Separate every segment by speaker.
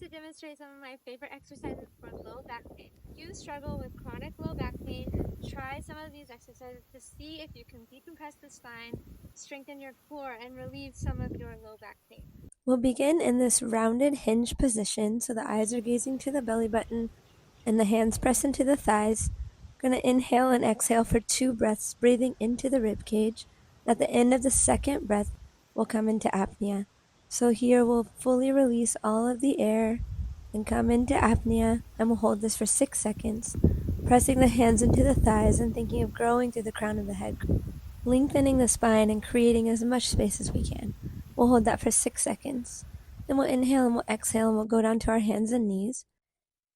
Speaker 1: demonstrate some of my favorite exercises for low back pain. If you struggle with chronic low back pain, try some of these exercises to see if you can decompress the spine, strengthen your core, and relieve some of your low back pain. We'll begin in this rounded hinge position, so the eyes are gazing to the belly button and the hands press into the thighs. We're going to inhale and exhale for 2 breaths, breathing into the rib cage. At the end of the second breath, we'll come into apnea. So here we'll fully release all of the air and come into apnea, and we'll hold this for 6 seconds, pressing the hands into the thighs and thinking of growing through the crown of the head, lengthening the spine and creating as much space as we can. We'll hold that for 6 seconds. Then we'll inhale and we'll exhale and we'll go down to our hands and knees.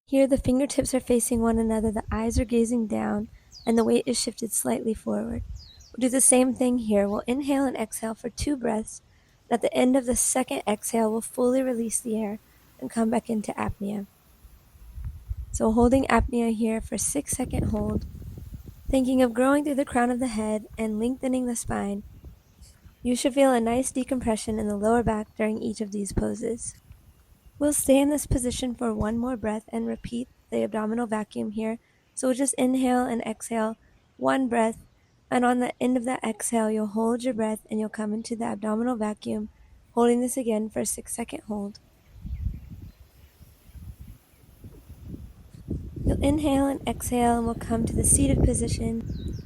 Speaker 1: Here the fingertips are facing one another, the eyes are gazing down, and the weight is shifted slightly forward. We'll do the same thing here. We'll inhale and exhale for 2 breaths. At the end of the second exhale, we'll fully release the air and come back into apnea. So holding apnea here for 6-second hold, thinking of growing through the crown of the head and lengthening the spine. You should feel a nice decompression in the lower back during each of these poses. We'll stay in this position for 1 more breath and repeat the abdominal vacuum here. So we'll just inhale and exhale 1 breath, and on the end of that exhale, you'll hold your breath and you'll come into the abdominal vacuum, holding this again for a 6-second hold. You'll inhale and exhale and we'll come to the seated position.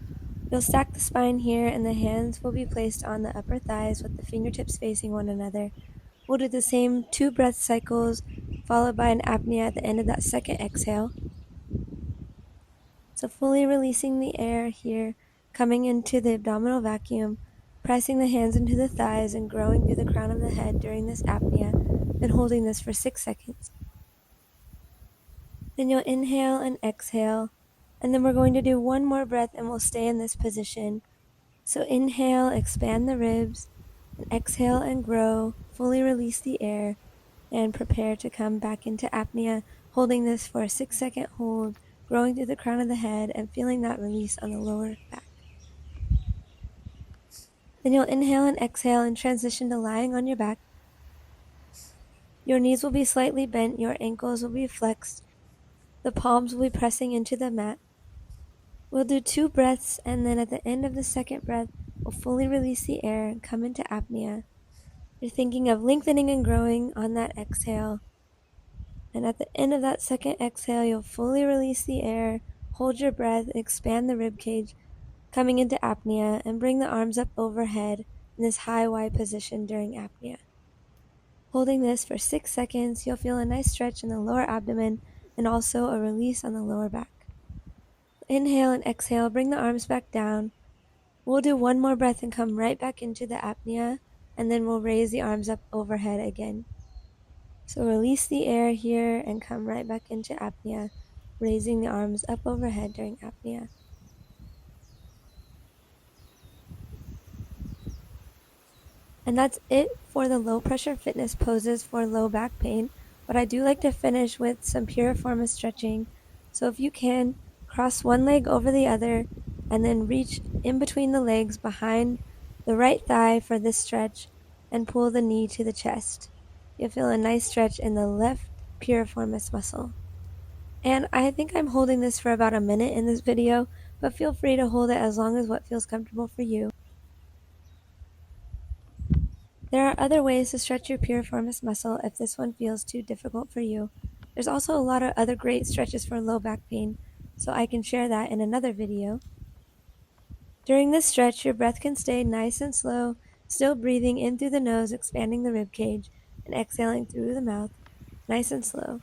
Speaker 1: You'll stack the spine here and the hands will be placed on the upper thighs with the fingertips facing one another. We'll do the same 2 breath cycles followed by an apnea at the end of that second exhale. So fully releasing the air here, coming into the abdominal vacuum, pressing the hands into the thighs and growing through the crown of the head during this apnea, and holding this for 6 seconds. Then you'll inhale and exhale, and then we're going to do 1 more breath and we'll stay in this position. So inhale, expand the ribs, and exhale and grow, fully release the air, and prepare to come back into apnea, holding this for a 6-second hold, growing through the crown of the head and feeling that release on the lower back. Then you'll inhale and exhale and transition to lying on your back. Your knees will be slightly bent, your ankles will be flexed, the palms will be pressing into the mat. We'll do 2 breaths, and then at the end of the second breath, we'll fully release the air and come into apnea. You're thinking of lengthening and growing on that exhale. And at the end of that second exhale, you'll fully release the air, hold your breath, expand the rib cage, coming into apnea, and bring the arms up overhead in this high Y position during apnea. Holding this for 6 seconds, you'll feel a nice stretch in the lower abdomen and also a release on the lower back. Inhale and exhale, bring the arms back down. We'll do 1 more breath and come right back into the apnea, and then we'll raise the arms up overhead again. So release the air here and come right back into apnea, raising the arms up overhead during apnea. And that's it for the low pressure fitness poses for low back pain, but I do like to finish with some piriformis stretching. So if you can, cross one leg over the other and then reach in between the legs behind the right thigh for this stretch and pull the knee to the chest. You'll feel a nice stretch in the left piriformis muscle. And I think I'm holding this for about a minute in this video, but feel free to hold it as long as what feels comfortable for you. There are other ways to stretch your piriformis muscle if this one feels too difficult for you. There's also a lot of other great stretches for low back pain, so I can share that in another video. During this stretch, your breath can stay nice and slow, still breathing in through the nose, expanding the rib cage, and exhaling through the mouth, nice and slow.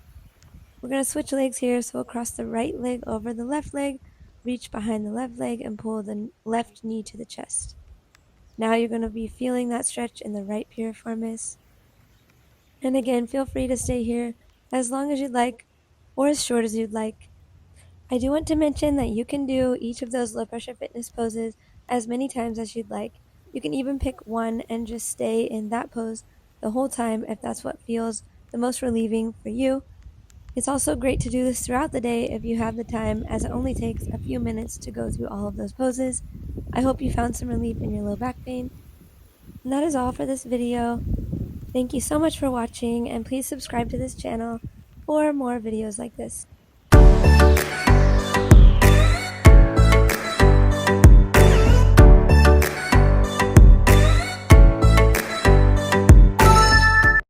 Speaker 1: We're going to switch legs here, so we'll cross the right leg over the left leg, reach behind the left leg, and pull the left knee to the chest. Now you're going to be feeling that stretch in the right piriformis. And again, feel free to stay here as long as you'd like, or as short as you'd like. I do want to mention that you can do each of those low pressure fitness poses as many times as you'd like. You can even pick one and just stay in that pose the whole time if that's what feels the most relieving for you. It's also great to do this throughout the day if you have the time, as it only takes a few minutes to go through all of those poses. I hope you found some relief in your low back pain. And that is all for this video.
Speaker 2: Thank you so much for watching, and please subscribe to this channel for more videos like this.